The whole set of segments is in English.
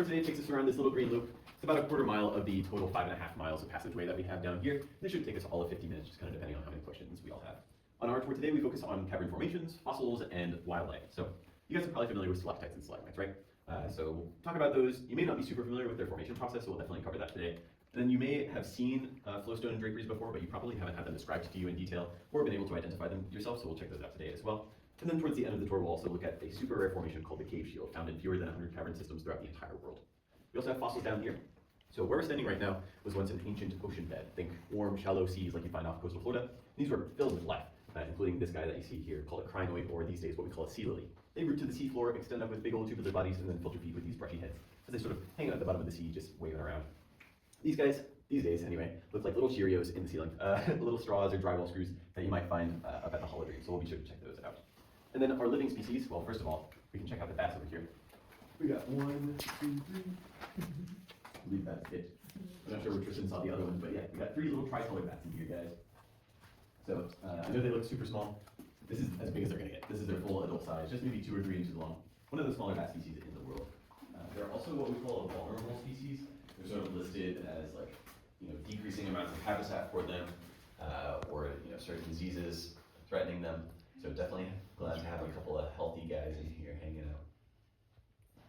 tour today takes us around this little green loop. It's about a quarter mile of the total 5.5 miles of passageway that we have down here. This should take us all of 50 minutes, just kind of depending on how many questions we all have. On our tour today, we focus on cavern formations, fossils, and wildlife. So you guys are probably familiar with stalactites and stalagmites, right? So we'll talk about those. You may not be super familiar with their formation process, so we'll definitely cover that today. And then you may have seen flowstone and draperies before, but you probably haven't had them described to you in detail or been able to identify them yourself, so we'll check those out today as well. And then towards the end of the tour, we'll also look at a super rare formation called the cave shield, found in fewer than 100 cavern systems throughout the entire world. We also have fossils down here. So where we're standing right now was once an ancient ocean bed. Think warm, shallow seas like you find off coastal Florida. These were filled with life, including this guy that you see here called a crinoid, or these days what we call a sea lily. They root to the seafloor, extend up with big old tubular bodies, and then filter feed with these brushy heads as they sort of hang out at the bottom of the sea, just waving around. These guys, these days anyway, look like little Cheerios in the ceiling, little straws or drywall screws that you might find up at the Hall of Dreams, so we'll be sure to check those out. And then our living species, well, first of all, we can check out the bats over here. We got 1, 2, 3. I believe that's it. I'm not sure where Tristan saw the other ones, but yeah, we got 3 little tricolored bats in here, guys. So I know they look super small. This is as big as they're gonna get. This is their full adult size, just maybe 2 or 3 inches long. One of the smaller bat species in the world. They're also what we call a vulnerable species. They're sort of listed as like, decreasing amounts of habitat for them, or certain diseases threatening them. So definitely glad to have a couple of healthy guys in here hanging out.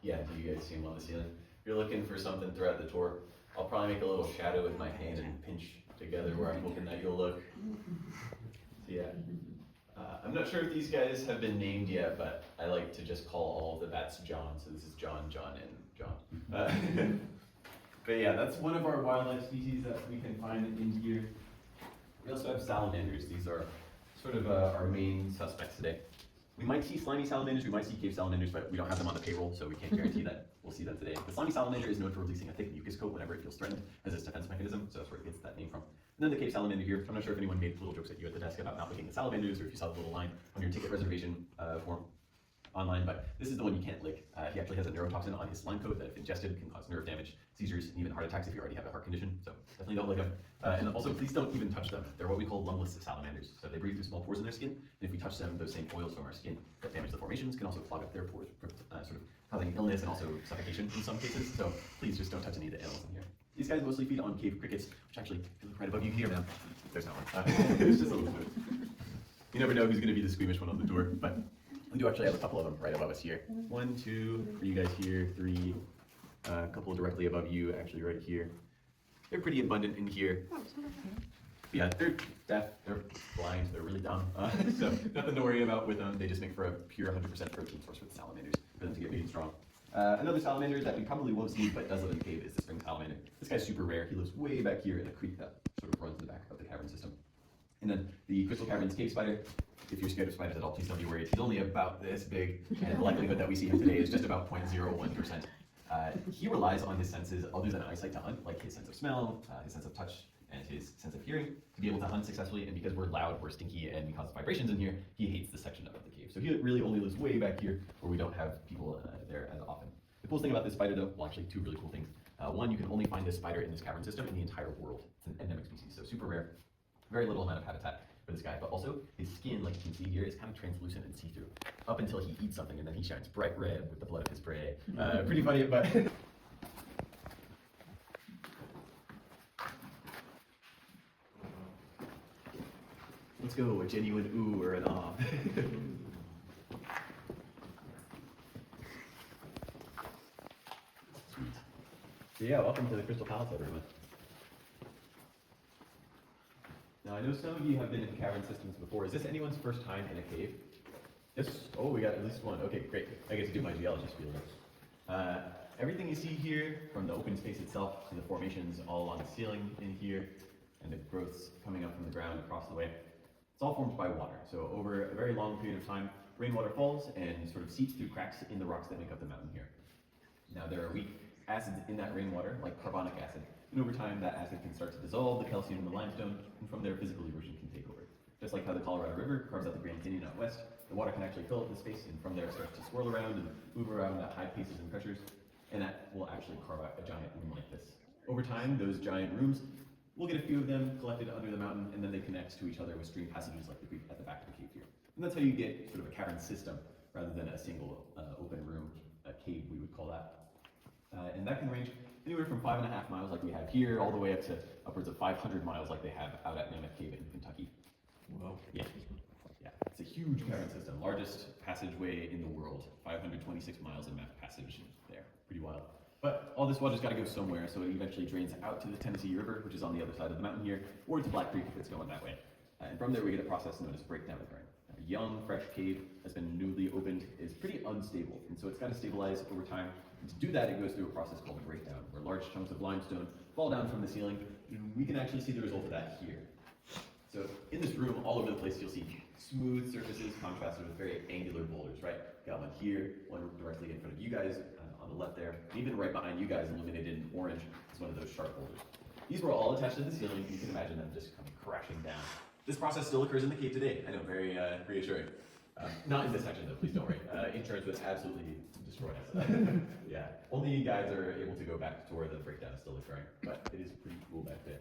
Yeah, do you guys see them on the ceiling? If you're looking for something throughout the tour, I'll probably make a little shadow with my hand and pinch together where I'm hoping that you'll look. So yeah, I'm not sure if these guys have been named yet, but I like to just call all of the bats John. So this is John, John, and John. But yeah, that's one of our wildlife species that we can find in here. We also have salamanders. These are sort of our main suspects today. We might see slimy salamanders, we might see cave salamanders, but we don't have them on the payroll, so we can't guarantee that we'll see them today. The slimy salamander is known for releasing a thick mucus coat whenever it feels threatened as its defense mechanism, so that's where it gets that name from. And then the cave salamander here, I'm not sure if anyone made little jokes at you at the desk about not looking at salamanders, or if you saw the little line on your ticket reservation form online, but this is the one you can't lick. He actually has a neurotoxin on his slime coat that if ingested can cause nerve damage, seizures, and even heart attacks if you already have a heart condition, so definitely don't lick them. And also please don't even touch them. They're what we call lungless salamanders. So they breathe through small pores in their skin, and if we touch them, those same oils from our skin that damage the formations can also clog up their pores, sort of causing illness and also suffocation in some cases, so please just don't touch any of the animals in here. These guys mostly feed on cave crickets, which actually look right above you here now. There's no one. It's just a little bit. You never know who's going to be the squeamish one on the tour, but we do actually have a couple of them right above us here. 1, 2, for you guys here, 3, a couple directly above you, actually right here. They're pretty abundant in here. Yeah, they're deaf, they're blind, they're really dumb. So nothing to worry about with them. They just make for a pure 100% protein source with the salamanders for them to get big and strong. Another salamander that we probably won't see but does live in the cave is the spring salamander. This guy's super rare. He lives way back here in the creek that sort of runs in the back of the cavern system. And then the Crystal Caverns cave spider. If you're scared of spiders at all, please don't be worried. He's only about this big, and the likelihood that we see him today is just about 0.01%. He relies on his senses other than eyesight to hunt, like his sense of smell, his sense of touch, and his sense of hearing, to be able to hunt successfully. And because we're loud, we're stinky, and we cause vibrations in here, he hates this section of the cave. So he really only lives way back here, where we don't have people there as often. The coolest thing about this spider, though, well, actually 2 really cool things. One, you can only find this spider in this cavern system in the entire world. It's an endemic species, so super rare. Very little amount of habitat for this guy, but also his skin, like you can see here, is kind of translucent and see-through up until he eats something, and then he shines bright red with the blood of his prey. Pretty funny, but let's go, a genuine ooh or an ah. Sweet. So yeah, welcome to the Crystal Palace, everyone. Now, I know some of you have been in cavern systems before. Is this anyone's first time in a cave? Yes? Oh, we got at least one. Okay, great. I get to do my geology spiel. Everything you see here, from the open space itself to the formations all along the ceiling in here, and the growths coming up from the ground across the way, it's all formed by water. So over a very long period of time, rainwater falls and sort of seeps through cracks in the rocks that make up the mountain here. Now, there are weak acids in that rainwater, like carbonic acid. And over time, that acid can start to dissolve the calcium in the limestone, and from there, physical erosion can take over. Just like how the Colorado River carves out the Grand Canyon out west, the water can actually fill up the space, and from there it starts to swirl around and move around at high paces and pressures, and that will actually carve out a giant room like this. Over time, those giant rooms, we'll get a few of them collected under the mountain, and then they connect to each other with stream passages like the creek at the back of the cave here. And that's how you get sort of a cavern system, rather than a single open room, a cave we would call that. And that can range anywhere from 5.5 miles like we have here, all the way up to upwards of 500 miles like they have out at Mammoth Cave in Kentucky. Wow. Yeah. Yeah, it's a huge cavern system, largest passageway in the world, 526 miles in map passage there, pretty wild. But all this water's got to go somewhere, so it eventually drains out to the Tennessee River, which is on the other side of the mountain here, or to Black Creek if it's going that way. And from there we get a process known as breakdown occurring. A young, fresh cave that's been newly opened is pretty unstable, and so it's got to stabilize over time. And to do that, it goes through a process called a breakdown, where large chunks of limestone fall down from the ceiling, and we can actually see the result of that here. So in this room, all over the place, you'll see smooth surfaces contrasted with very angular boulders, right? Got one here, one directly in front of you guys on the left there, and even right behind you guys, illuminated in orange, is one of those sharp boulders. These were all attached to the ceiling. You can imagine them just coming crashing down. This process still occurs in the cave today. I know, very reassuring. Not in this section though, please don't worry. Insurance would absolutely destroy us. Yeah, only you guys are able to go back to where the breakdown is still occurring, but it is pretty cool back there.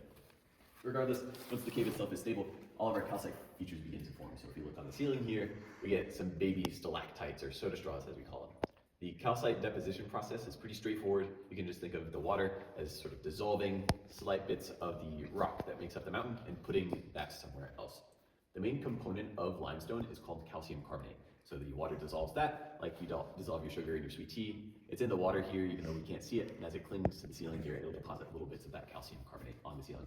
Regardless, once the cave itself is stable, all of our calcite features begin to form. So if you look on the ceiling here, we get some baby stalactites, or soda straws as we call them. The calcite deposition process is pretty straightforward. You can just think of the water as sort of dissolving slight bits of the rock that makes up the mountain and putting that somewhere else. The main component of limestone is called calcium carbonate. So the water dissolves that, like you dissolve your sugar in your sweet tea. It's in the water here, even though we can't see it, and as it clings to the ceiling here, it'll deposit little bits of that calcium carbonate on the ceiling.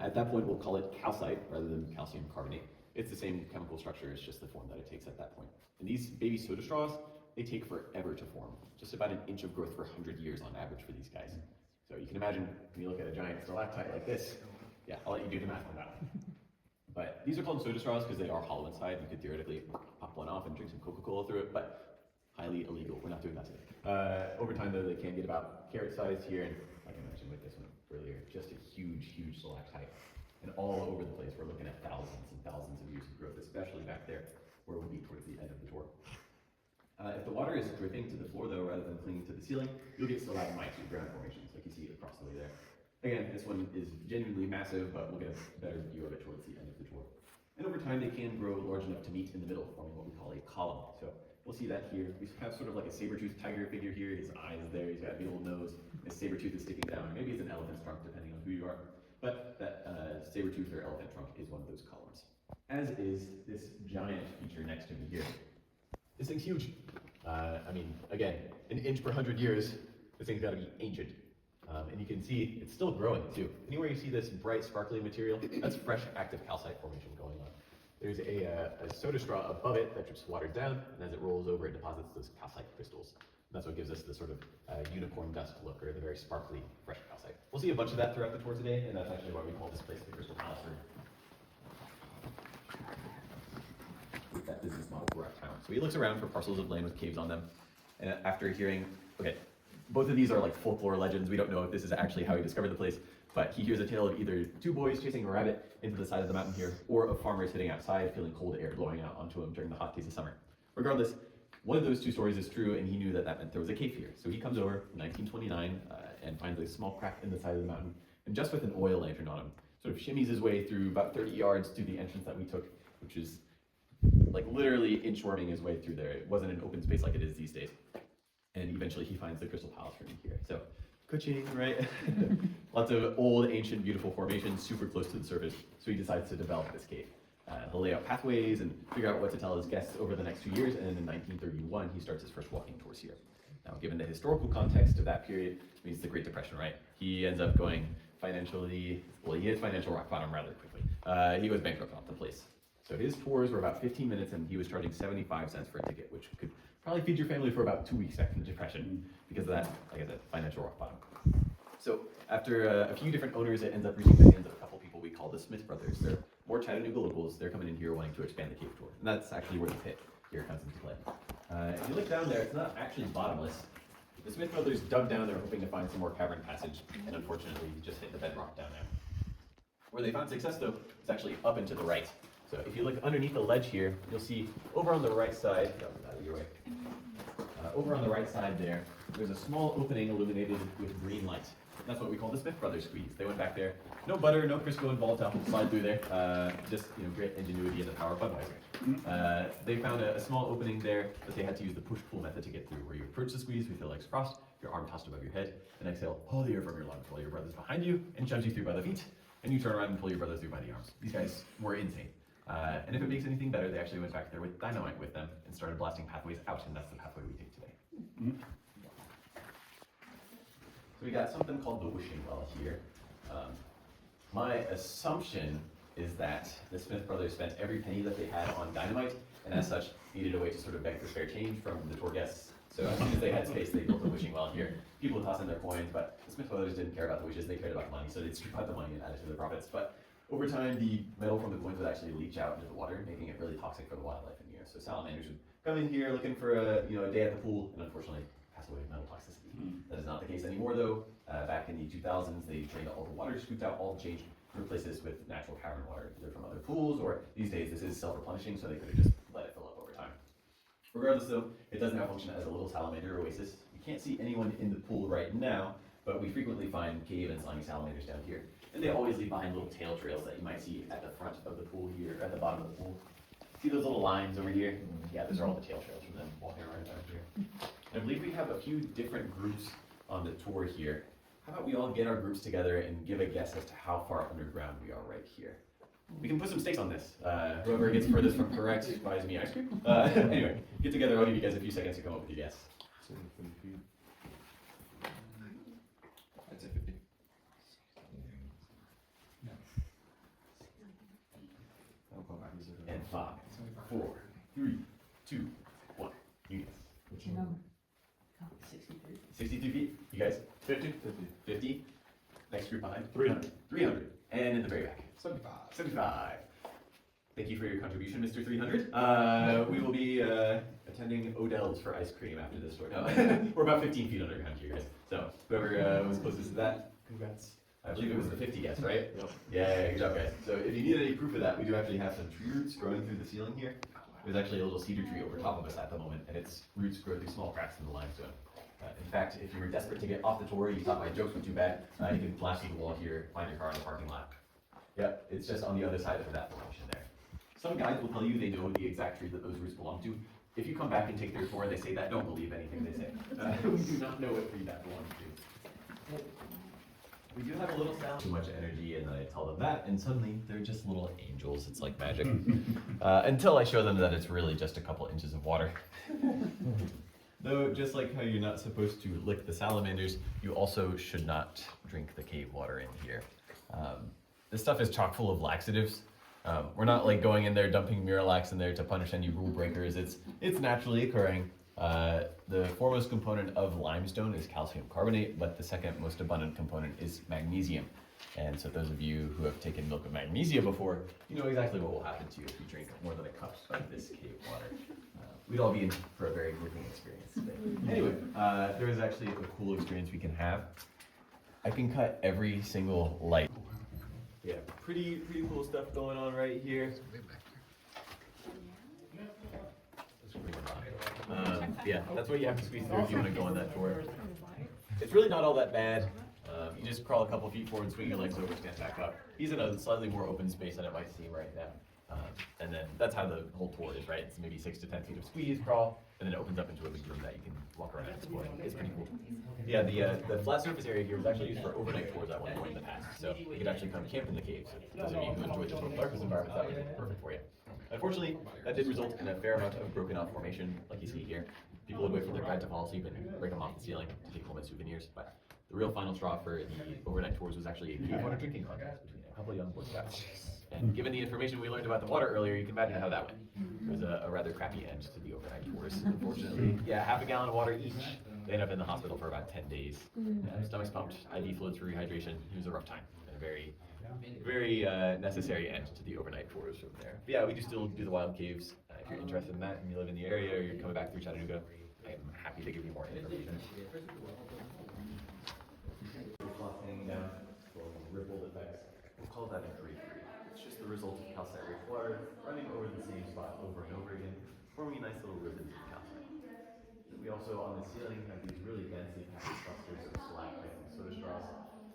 At that point, we'll call it calcite rather than calcium carbonate. It's the same chemical structure, it's just the form that it takes at that point. And these baby soda straws, they take forever to form. Just about an inch of growth for 100 years on average for these guys. So you can imagine, when you look at a giant stalactite like this, yeah, I'll let you do the math on that one. But these are called soda straws because they are hollow inside. You could theoretically pop one off and drink some Coca-Cola through it, but highly illegal. We're not doing that today. Over time, though, they can get about carrot sized here, and like I mentioned with this one earlier, just a huge, huge stalactite. And all over the place, we're looking at thousands and thousands of years of growth, especially back there, where we'll be towards the end of the tour. If the water is dripping to the floor, though, rather than clinging to the ceiling, you'll get stalagmites or ground formations, like you see across the way there. Again, this one is genuinely massive, but we'll get a better view of it towards the end of the tour. And over time, they can grow large enough to meet in the middle, forming what we call a column. So we'll see that here. We have sort of like a saber-toothed tiger figure here. His eyes there, he's got a big old nose. His saber tooth is sticking down. Maybe it's an elephant's trunk, depending on who you are. But that saber tooth or elephant trunk is one of those columns. As is this giant feature next to me here. This thing's huge. I mean, again, an inch per 100 years, this thing's got to be ancient. And you can see it's still growing too. Anywhere you see this bright, sparkly material, that's fresh, active calcite formation going on. There's a soda straw above it that drips water down, and as it rolls over, it deposits those calcite crystals. And that's what gives us the sort of unicorn dust look, or the very sparkly, fresh calcite. We'll see a bunch of that throughout the tour today, and that's actually why we call this place the Crystal Palace Room. That business model for our town. So he looks around for parcels of land with caves on them, and after hearing, okay, both of these are like folklore legends. We don't know if this is actually how he discovered the place, but he hears a tale of either two boys chasing a rabbit into the side of the mountain here, or of farmers sitting outside feeling cold air blowing out onto them during the hot days of summer. Regardless, one of those two stories is true, and he knew that that meant there was a cave here. So he comes over in 1929 and finds a small crack in the side of the mountain, and just with an oil lantern on him, sort of shimmies his way through about 30 yards to the entrance that we took, which is like literally inchworming his way through there. It wasn't an open space like it is these days. And eventually he finds the Crystal Palace Room here. So, ka-ching, right? Lots of old, ancient, beautiful formations, super close to the surface. So he decides to develop this cave. He'll lay out pathways and figure out what to tell his guests over the next few years. And in 1931, he starts his first walking tours here. Now, given the historical context of that period, it means the Great Depression, right? He ends up going financially, well, he hit financial rock bottom rather quickly. He was bankrupt off the place. So his tours were about 15 minutes, and he was charging 75 cents for a ticket, which could probably feed your family for about 2 weeks after the Depression because of that, like I said, financial rock bottom. So after a few different owners, it ends up reaching the hands of a couple people we call the Smith brothers. They're more Chattanooga locals. They're coming in here wanting to expand the cave tour, and that's actually where the pit here comes into play. If you look down there, it's not actually bottomless. The Smith brothers dug down there hoping to find some more cavern passage, and unfortunately, just hit the bedrock down there. Where they found success, though, is actually up and to the right. So if you look underneath the ledge here, you'll see over on the right side, out of your way. Over on the right side there's a small opening illuminated with green light. That's what we call the Smith Brothers squeeze. They went back there, no butter, no Crisco involved to help them slide through there. Just great ingenuity and the power of Budweiser. They found a small opening there, but they had to use the push-pull method to get through, where you approach the squeeze with your legs crossed, your arm tossed above your head, and exhale, pull the air from your lungs while your brother's behind you and shoves you through by the feet, and you turn around and pull your brother through by the arms. These guys were insane. And if it makes anything better, they actually went back there with dynamite with them and started blasting pathways out, and that's the pathway we take today. So we got something called the wishing well here. My assumption is that the Smith brothers spent every penny that they had on dynamite, and as such, needed a way to sort of beg for spare change from the tour guests. So as soon as they had space, they built a wishing well here. People would toss in their coins, but the Smith brothers didn't care about the wishes, they cared about the money, so they'd strip out the money and add it to their profits. But over time, the metal from the coins would actually leach out into the water, making it really toxic for the wildlife in here. So salamanders would come in here looking for a day at the pool, and unfortunately pass away of metal toxicity. That is not the case anymore, though. Back in the 2000s, they drained all the water, scooped out all the change, and replaced this with natural cavern water, either from other pools, or these days this is self-replenishing, so they could have just let it fill up over time. Regardless, though, it does now function as a little salamander oasis. You can't see anyone in the pool right now, but we frequently find cave and slimy salamanders down here. And they always leave behind little tail trails that you might see at the front of the pool here, or at the bottom of the pool. See those little lines over here? Yeah, those are all the tail trails from them walking around down here. I believe we have a few different groups on the tour here. How about we all get our groups together and give a guess as to how far underground we are right here? We can put some stakes on this. Whoever gets furthest from correct buys me ice cream. Anyway, get together. I'll give you guys a few seconds to come up with your guess. 7 feet. I'd say 50. And 5, 4, 3, 2, 1. You guess. What's your number? 63. 63 feet. You guys? 50? 50. Next group behind? 300. 300. And in the very back? 75. 75. Thank you for your contribution, Mr. 300. We will be attending Odell's for ice cream after this tour. No, we're about 15 feet underground here, guys. So whoever was closest to that, congrats. I believe it was the 50 guess, right? Yep. Yeah, good job, guys. So if you need any proof of that, we do actually have some tree roots growing through the ceiling here. There's actually a little cedar tree over top of us at the moment, and its roots grow through small cracks in the limestone. In fact, if you were desperate to get off the tour, you thought my jokes were too bad, you can blast through the wall here, find your car in the parking lot. Yep, it's just on the other side of that formation there. Some guides will tell you they know the exact tree that those roots belong to. If you come back and take their tour and they say that, don't believe anything they say. We do not know what tree that belongs to. We do have a little sound. Too much energy, and then I tell them that, and suddenly they're just little angels. It's like magic. Until I show them that it's really just a couple inches of water. Though, just like how you're not supposed to lick the salamanders, you also should not drink the cave water in here. This stuff is chock full of laxatives. We're not like going in there dumping Miralax in there to punish any rule breakers. It's naturally occurring. The foremost component of limestone is calcium carbonate, but the second most abundant component is magnesium. And so those of you who have taken milk of magnesia before, you know exactly what will happen to you if you drink more than a cup of this cave water. We'd all be in for a very moving experience today. Anyway, there is actually a cool experience we can have. I can cut every single light. Yeah, pretty cool stuff going on right here. Yeah, that's what you have to squeeze through if you want to go on that tour. It's really not all that bad. You just crawl a couple feet forward, swing your legs over, stand back up. He's in a slightly more open space than it might seem right now. And then that's how the whole tour is, right? It's maybe 6 to 10 feet of squeeze, crawl, and then it opens up into a big room that you can walk around and explore. It's pretty cool. Yeah, the flat surface area here was actually used for overnight tours at one point in the past. So you could actually come camp in the caves. So those of you who enjoy the total darkness environment, that would be perfect for you. Unfortunately, that did result in a fair amount of broken off formation, like you see here. People would wait for their guide to fall asleep and break them off the ceiling to take home as souvenirs. But the real final straw for the overnight tours was actually a cave water drinking contest between a couple of young Boy Scouts. And given the information we learned about the water earlier, you can imagine how that went. It was a rather crappy end to the overnight tours, unfortunately. Yeah, half a gallon of water each. They ended up in the hospital for about 10 days. Stomachs pumped, IV fluids for rehydration. It was a rough time and a very necessary end to the overnight tours from there. But yeah, we do still do the wild caves. If you're interested in that and you live in the area or you're coming back through Chattanooga, I'm happy to give you more information. Cloth hanging down, rippled effects. We'll call that a creek. It's just the result of calcite-rich water running over the same spot over and over again, forming nice little ribbons of calcite. We also, on the ceiling, have these really densely packed clusters of stalactite and soda straws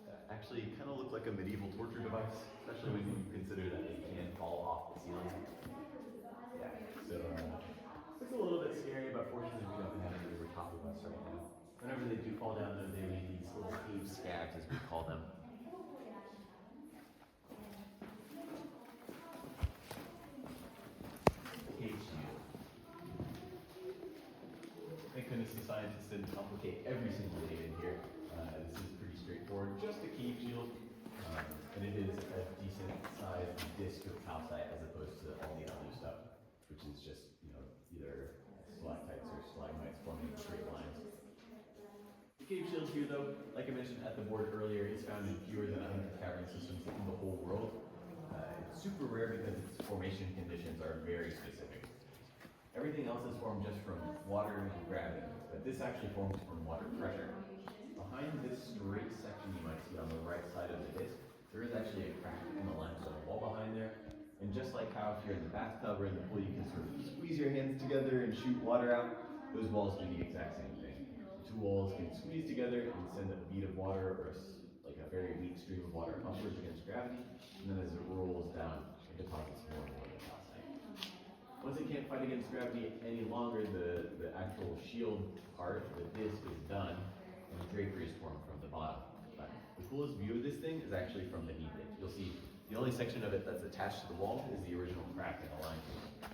that actually kind of look like a medieval torture device, especially when you consider that they can fall off the ceiling. Yeah, so it's a little bit scary, but fortunately we don't have any over top of us right now. Whenever they do fall down, though, they leave these little cave scabs, as we call them. Cave shield. Thank goodness the scientists didn't complicate every single data in here. This is pretty straightforward, just a cave shield, and it is a decent sized disc of calcite as opposed to all the other stuff, which is just, either stalactites or stalagmites forming straight lines. The cave shield here, though, like I mentioned at the board earlier, is found in fewer than 100 cavern systems in the whole world. It's super rare because its formation conditions are very specific. Everything else is formed just from water and gravity, but this actually forms from water pressure. Behind this straight section you might see on the right side of the disc, there is actually a crack in the limestone wall behind there. And just like how if you're in the bathtub or in the pool, you can sort of squeeze your hands together and shoot water out, those walls do the exact same thing. The two walls can squeeze together and send a bead of water or like a very weak stream of water upwards against gravity, and then as it rolls down, it deposits more and more of the calcite. Once it can't fight against gravity any longer, the actual shield part, the disc, is done, and the drapery is formed from the bottom. But the coolest view of this thing is actually from beneath it. You'll see the only section of it that's attached to the wall is the original crack in the limestone.